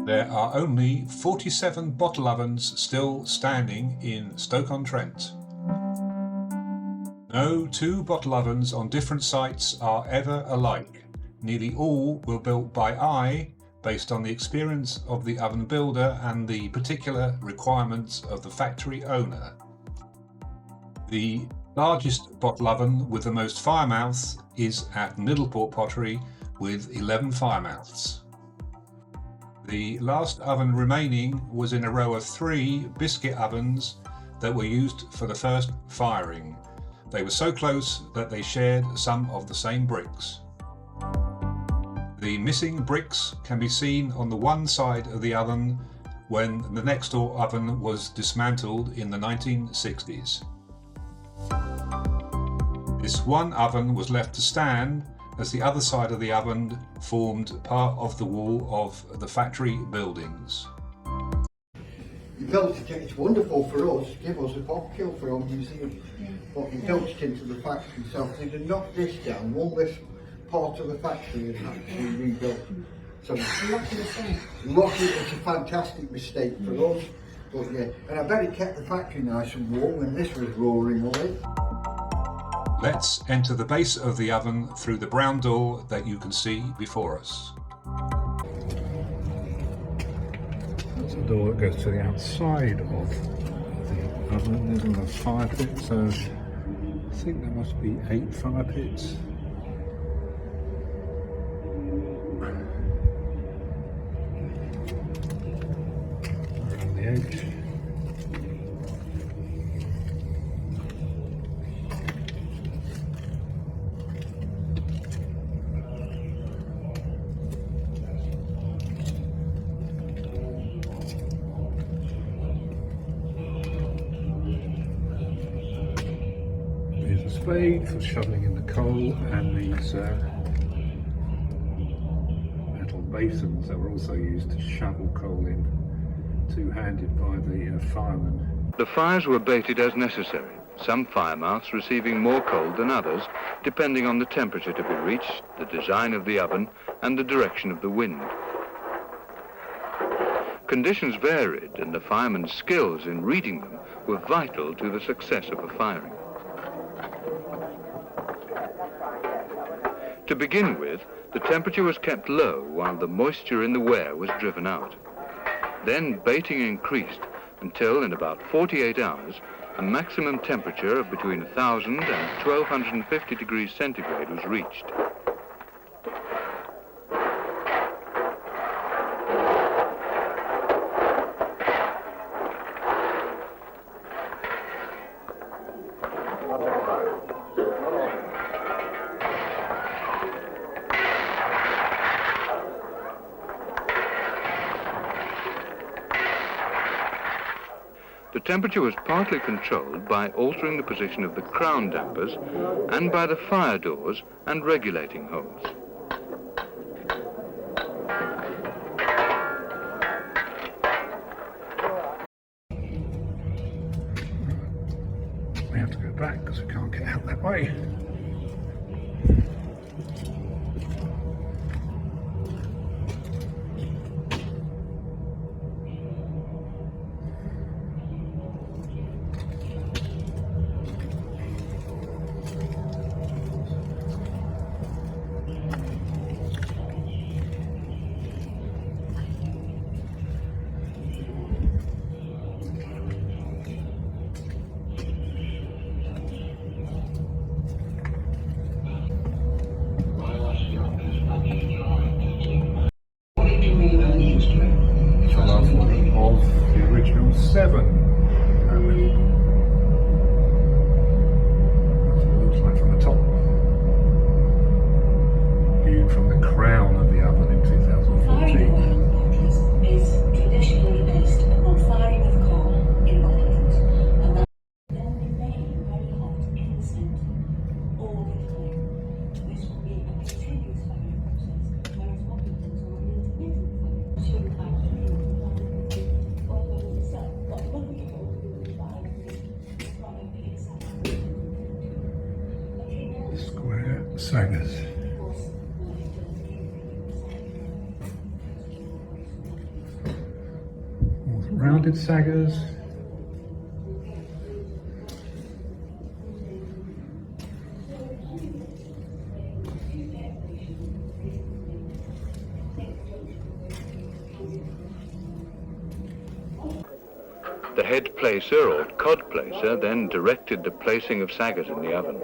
There are only 47 bottle ovens still standing in Stoke-on-Trent. No two bottle ovens on different sites are ever alike. Nearly all were built by eye, based on the experience of the oven builder and the particular requirements of the factory owner. The largest bottle oven with the most firemouths is at Middleport Pottery with 11 firemouths. The last oven remaining was in a row of 3 biscuit ovens that were used for the first firing. They were so close that they shared some of the same bricks. The missing bricks can be seen on the one side of the oven when the next door oven was dismantled in the 1960s. This one oven was left to stand as the other side of the oven formed part of the wall of the factory buildings. He built it, it's wonderful for us, give us a pop kiln for our museum, but he built it into the factory, so if they'd have knocked this down, all this part of the factory is actually rebuilt. So lucky, it's a fantastic mistake for us, but yeah, and I bet it kept the factory nice and warm when this was roaring away. Let's enter the base of the oven through the brown door that you can see before us. That's a door that goes to the outside of the oven. There's another fire pit, so I think there must be 8 fire pits. Around the edge. Spade for shoveling in the coal, and these metal basins that were also used to shovel coal in, two-handed by the firemen. The fires were baited as necessary, some firemouths receiving more coal than others, depending on the temperature to be reached, the design of the oven, and the direction of the wind. Conditions varied, and the firemen's skills in reading them were vital to the success of a firing. To begin with, the temperature was kept low while the moisture in the ware was driven out. Then baiting increased until, in about 48 hours, a maximum temperature of between 1000 and 1250 degrees centigrade was reached. The temperature was partly controlled by altering the position of the crown dampers and by the fire doors and regulating holes. We have to go back because we can't get out that way. Of the original 7. That's what it looks like from the top. Viewed from the crown of the oven in 2014. Firing is traditionally based upon firing of coal in bottle ovens, and that then remain very hot in the centre all the time. This will be a continuous firing process, whereas bottle ovens are an intermittent firing. So you have to do Square Saggars. rounded saggars. The head placer or cod placer then directed the placing of saggars in the oven.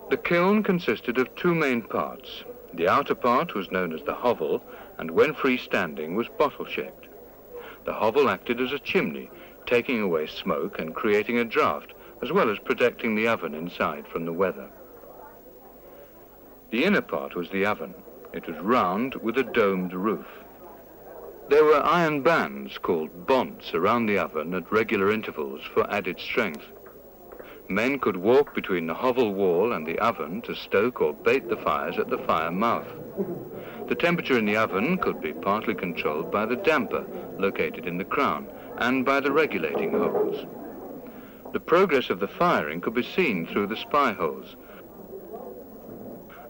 The kiln consisted of two main parts. The outer part was known as the hovel, and when freestanding was bottle-shaped. The hovel acted as a chimney, taking away smoke and creating a draught, as well as protecting the oven inside from the weather. The inner part was the oven. It was round with a domed roof. There were iron bands called bonts around the oven at regular intervals for added strength. Men could walk between the hovel wall and the oven to stoke or bait the fires at the fire mouth. The temperature in the oven could be partly controlled by the damper located in the crown and by the regulating holes. The progress of the firing could be seen through the spy holes.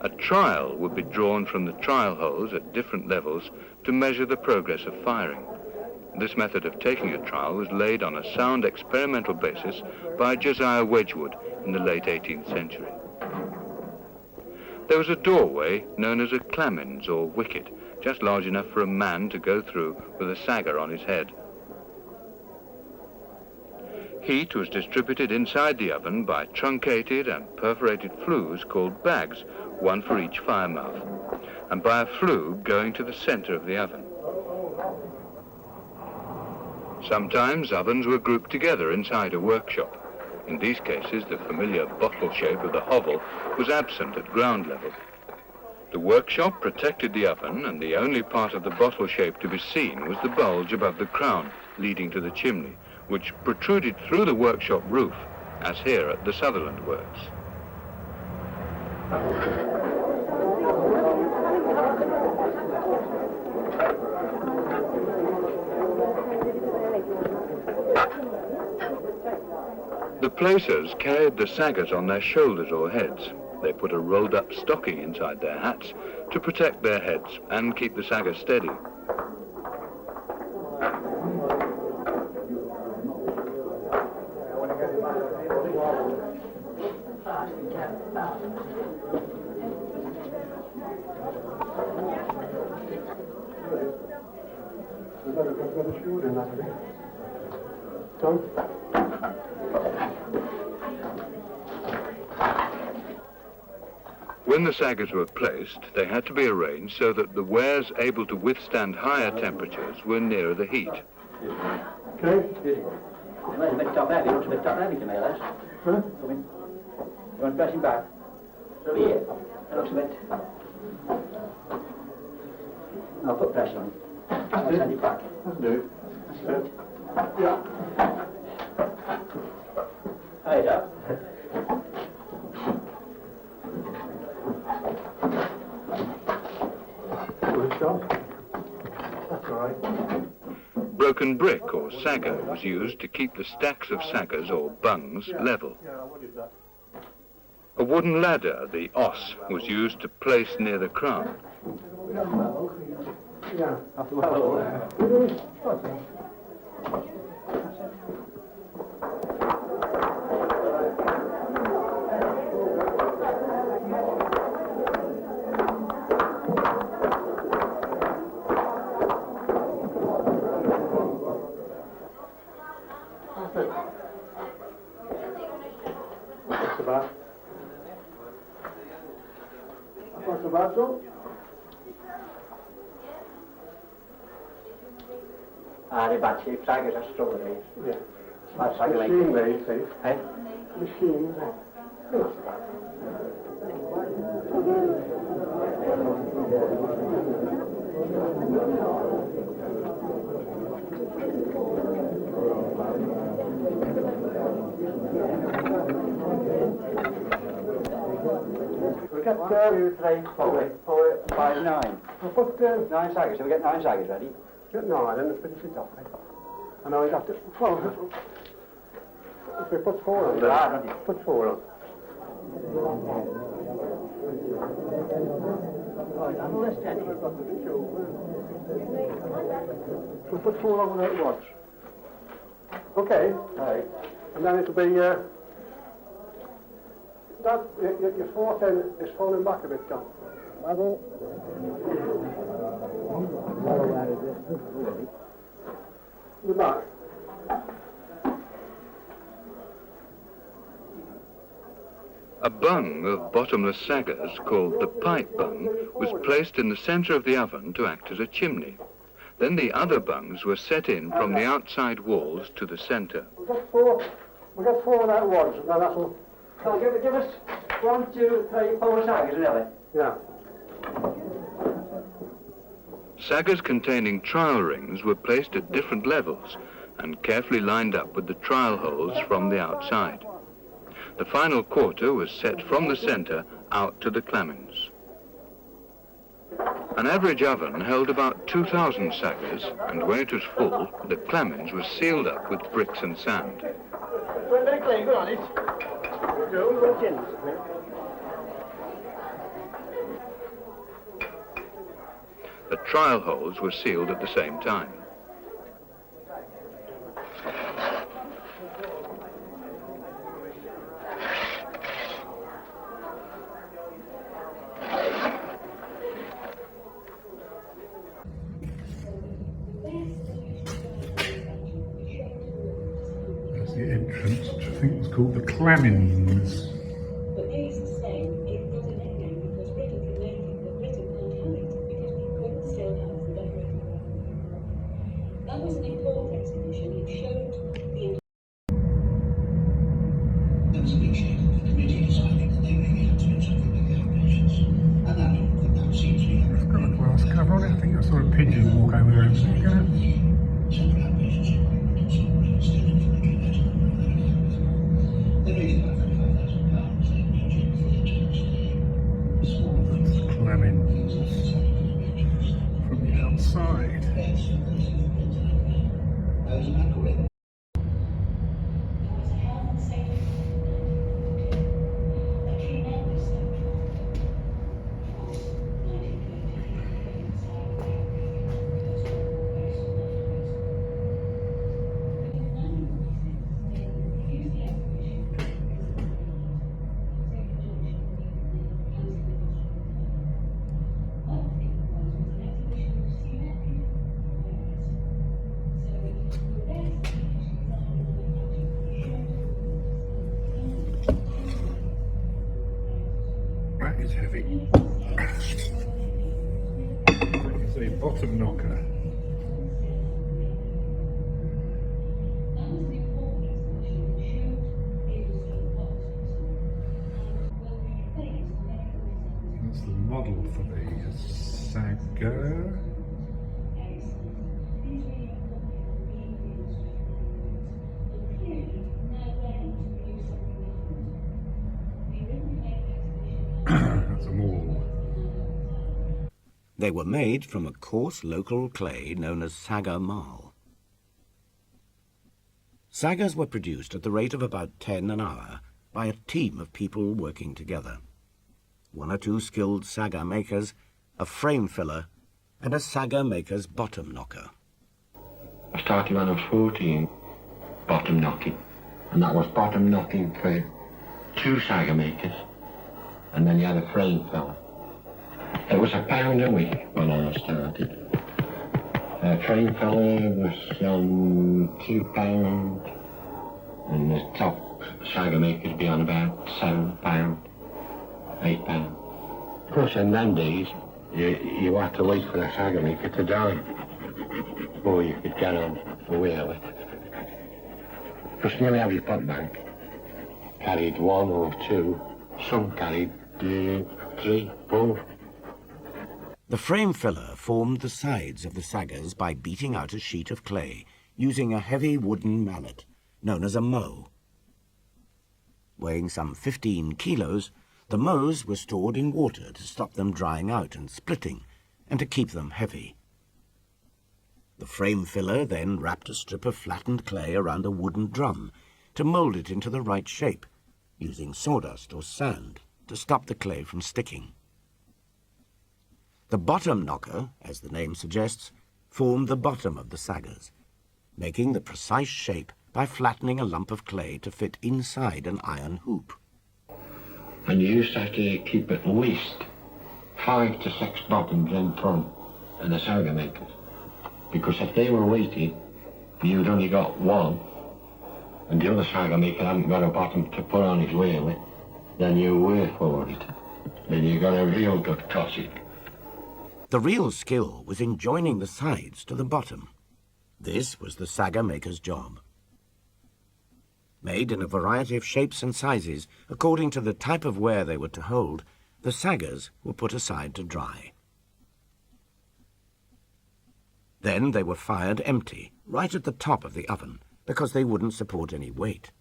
A trial would be drawn from the trial holes at different levels to measure the progress of firing. This method of taking a trial was laid on a sound experimental basis by Josiah Wedgwood in the late 18th century. There was a doorway known as a clamins or wicket, just large enough for a man to go through with a saggar on his head. Heat was distributed inside the oven by truncated and perforated flues called bags, one for each fire mouth, and by a flue going to the center of the oven. Sometimes ovens were grouped together inside a workshop. In these cases, the familiar bottle shape of the hovel was absent at ground level. The workshop protected the oven, and the only part of the bottle shape to be seen was the bulge above the crown, leading to the chimney, which protruded through the workshop roof, as here at the Sutherland Works. The placers carried the saggars on their shoulders or heads. They put a rolled-up stocking inside their hats to protect their heads and keep the saggar steady. When the saggars were placed, they had to be arranged so that the wares able to withstand higher temperatures were nearer the heat. Okay. It's a bit top heavy, looks a bit top heavy to me, Les. Huh? Come in. You want to press him back? Over here. It looks a bit... I'll put pressure on him. I'll send it back. That'll do. That's it. Yeah. Hide up. Good job. That's all right. Broken brick or saggar was used to keep the stacks of saggars or bungs level. Yeah, what is that? A wooden ladder, the os, was used to place near the crown. Yeah. After well. What's the back? What's the back, though? The bad shape saggars are struggle days. Yeah. Bad saggar like Machine there, you see. Hey? Machine there. We got 2, 3, 4, 5, 9. I'll put 9 saggars. So we get 9 saggars ready. get 9 and finish it off. I know I got it. Well, If we put 4 on. Put 4 on. We'll put 4 on without rods. Okay. Right. And then it'll be, that, your 4th end is falling back a bit, John. The back. A bung of bottomless saggars, called the pipe bung, was placed in the centre of the oven to act as a chimney. Then the other bungs were set in from the outside walls to the centre. We've got 4 without rods, and then that'll... So give us 1, 2, 3, 4 saggars, really? Yeah. Saggars containing trial rings were placed at different levels and carefully lined up with the trial holes from the outside. The final quarter was set from the centre out to the clamins. An average oven held about 2,000 saggars, and when it was full, the clamins were sealed up with bricks and sand. Very clean, good on it. The trial holes were sealed at the same time. That's the entrance, which I think was called the Clamins. But needless to say, it got a nickname because Britain demanded that Britain can't have it because we couldn't still have the decorated one. That was an important exhibition. It showed the... There was a big shake up. The committee decided that they really had to do something with the operations. And that seems to be... It's got a glass cover on it. I think I saw a pigeon walk over there a minute ago. Separate operations equipment and some real estate and furniture better than very happy with. They really about £35,000. They mentioned for the next small Clamins from the outside. I was about to read. There was a health and safety a tremendous step forward. Of course, 1950 inside the because we were very soon afterwards. But in 1996, they refused the exhibition because of the need. There was a conjunction with the housing industry. What they proposed was an exhibition of symmetric wares. So it was the best British design and manufacture That is heavy. It's a bottom knocker. That was an important exhibition that showed the industry of politics and will be replaced medical designs. That's the model for the Saggar. Excellent. These really are popular being the industry and clearly now ready to produce something different. The Ribbon Cake exhibition That's a maul. They were made from a coarse local clay known as Saggar marl. Saggars were produced at the rate of about 10 an hour by a team of people working together. 1 or 2 skilled Saggar makers, a frame filler, and a Saggar maker's bottom knocker. I started when I was 14, bottom knocking. And that was bottom knocking for 2 Saggar makers. And then you had a frame filler. It was £1 a week when I started. A frame filler was £2, and the top Saggar makers be on about £7, £8. Of course, in them days, you had to wait for the Saggar maker to die before you could get on the wheel. Because nearly every pot bank carried 1 or 2, some carried 3, 4. The frame filler formed the sides of the Saggars by beating out a sheet of clay using a heavy wooden mallet known as a mow. Weighing some 15 kilos, the mows were stored in water to stop them drying out and splitting and to keep them heavy. The frame filler then wrapped a strip of flattened clay around a wooden drum to mould it into the right shape, using sawdust or sand to stop the clay from sticking. The bottom knocker, as the name suggests, formed the bottom of the saggars, making the precise shape by flattening a lump of clay to fit inside an iron hoop. And you used to have to keep at least 5 to 6 bottoms in front of the saggar makers, because if they were waiting, you'd only got one, and the other saggar maker hadn't got a bottom to put on his wheel with, then you were for it. Then you got a real good tossing. The real skill was in joining the sides to the bottom. This was the saggar maker's job. Made in a variety of shapes and sizes, according to the type of ware they were to hold, the saggars were put aside to dry. Then they were fired empty, right at the top of the oven, because they wouldn't support any weight.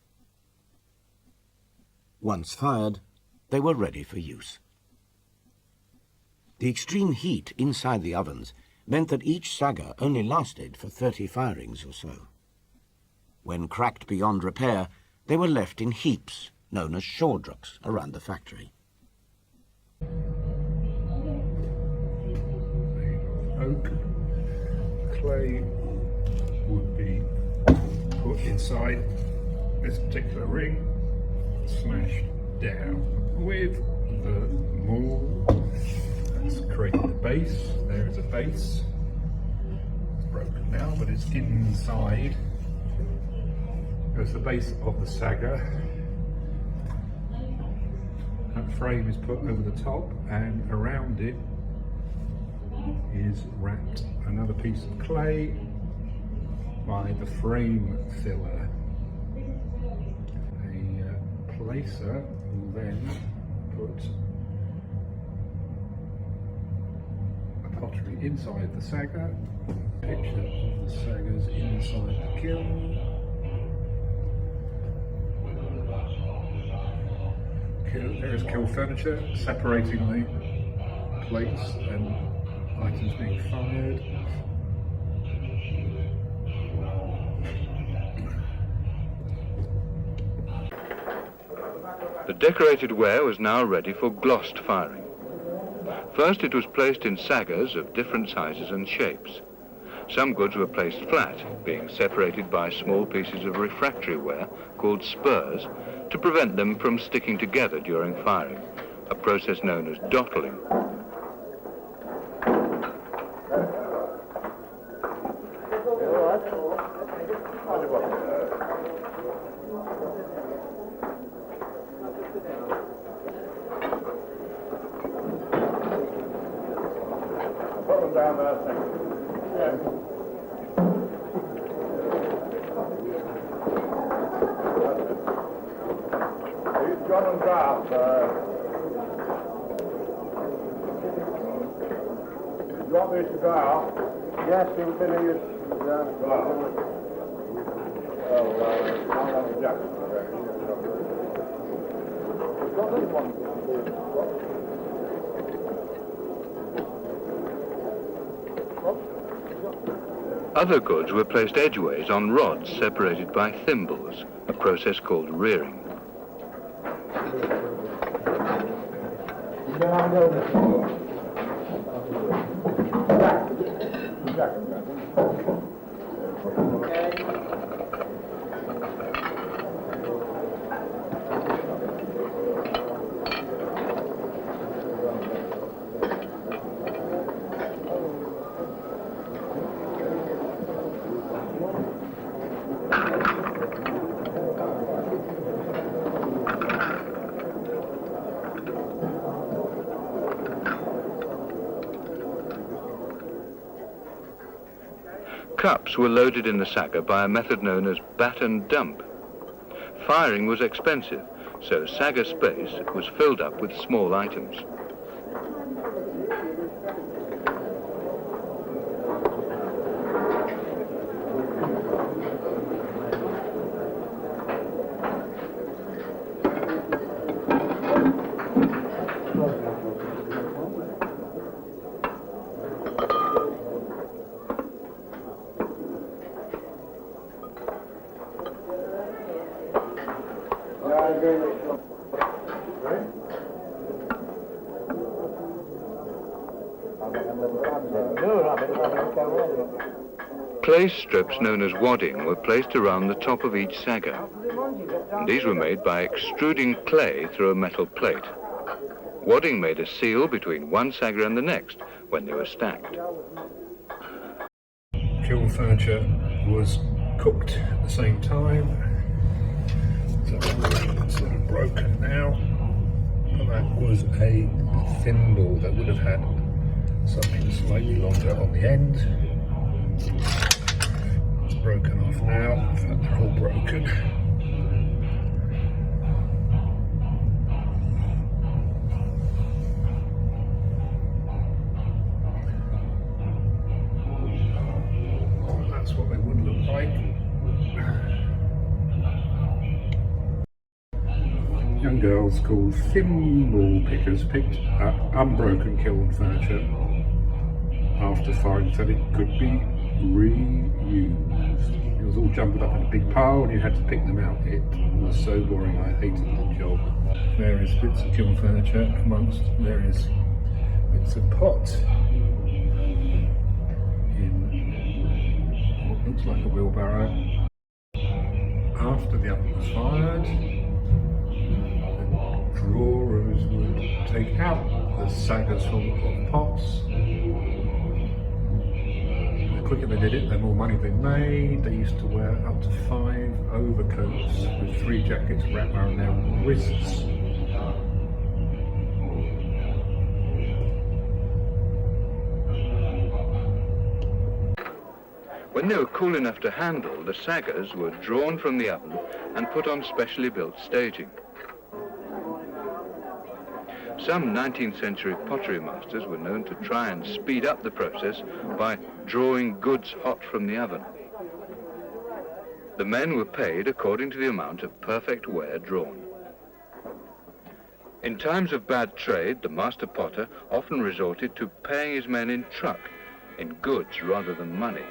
Once fired, they were ready for use. The extreme heat inside the ovens meant that each saggar only lasted for 30 firings or so. When cracked beyond repair, they were left in heaps, known as shawdrucks, around the factory. Oak clay would be put inside this particular ring, smashed down with the maul. That's creating the base. There is a base. It's broken now, but it's inside. There's the base of the saggar. That frame is put over the top, and around it is wrapped another piece of clay by the frame filler. A placer will then put a pottery inside the saggar, picture of the saggars inside the kiln. There is Kiln Furniture separating the plates and items being fired. The decorated ware was now ready for glossed firing. First it was placed in saggars of different sizes and shapes. Some goods were placed flat, being separated by small pieces of refractory ware called spurs to prevent them from sticking together during firing, a process known as dottling. Put them down there, thank you. Yeah. John and Draft, you want me to go out? Yes, we'll finish. Other goods were placed edgeways on rods separated by thimbles, a process called rearing. Cups were loaded in the saggar by a method known as bat and dump. Firing was expensive, so saggar space was filled up with small items. Clay strips known as wadding were placed around the top of each saggar. These were made by extruding clay through a metal plate. Wadding made a seal between one saggar and the next when they were stacked. Kiln furniture was cooked at the same time, so it's sort of broken now, but that was a thimble that would have had something slightly longer on the end. It's broken off now. In fact, they're all broken. That's what they would look like. Young girls called thimble pickers picked up unbroken kiln furniture after finding that it could be reused. It was all jumbled up in a big pile and you had to pick them out. It was so boring, I hated the job. Various bits of kiln furniture amongst various bits of pot in what looks like a wheelbarrow. After the oven was fired, the drawers would take out the saggars full of pots. The quicker they did it, the more money they made. They used to wear up to 5 overcoats with 3 jackets wrapped around their wrists. When they were cool enough to handle, the saggars were drawn from the oven and put on specially built staging. Some 19th century pottery masters were known to try and speed up the process by drawing goods hot from the oven. The men were paid according to the amount of perfect ware drawn. In times of bad trade, the master potter often resorted to paying his men in truck, in goods rather than money.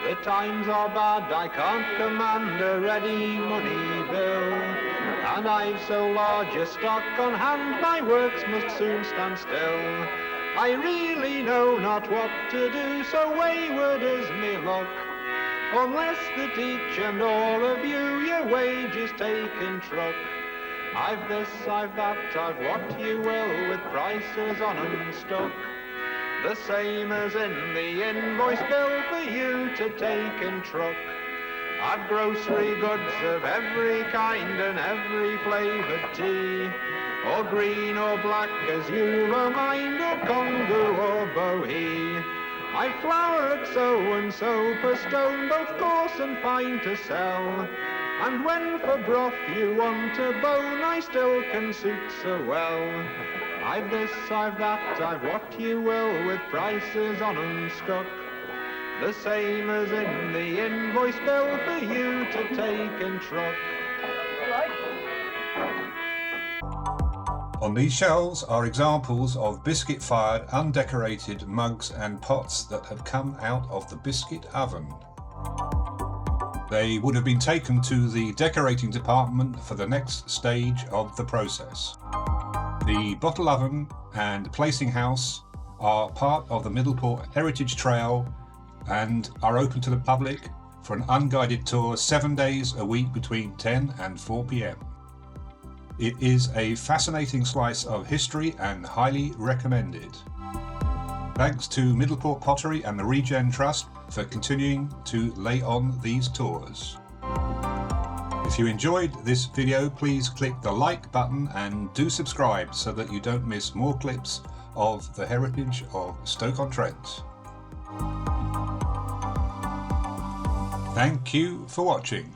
The times are bad, I can't command a ready money bill, and I've so large a stock on hand, my works must soon stand still. I really know not what to do, so wayward is me luck, unless that each and all of you your wages take in truck. I've this, I've that, I've what you will, with prices on and stuck, the same as in the invoice bill for you to take in truck. I've grocery goods of every kind and every flavoured tea, or green or black as you've a mind, or Congo or Bohea. I've flour at so and so per stone, both coarse and fine to sell, and when for broth you want a bone, I still can suit so well. I've this, I've that, I've what you will, with prices on and stuck, the same as in the invoice bill for you to take in truck. On these shelves are examples of biscuit-fired, undecorated mugs and pots that have come out of the biscuit oven. They would have been taken to the decorating department for the next stage of the process. The bottle oven and placing house are part of the Middleport Heritage Trail and are open to the public for an unguided tour 7 days a week between 10 and 4 p.m. It is a fascinating slice of history and highly recommended. Thanks to Middleport Pottery and the Regen Trust for continuing to lay on these tours. If you enjoyed this video, please click the like button and do subscribe so that you don't miss more clips of the heritage of Stoke-on-Trent. Thank you for watching.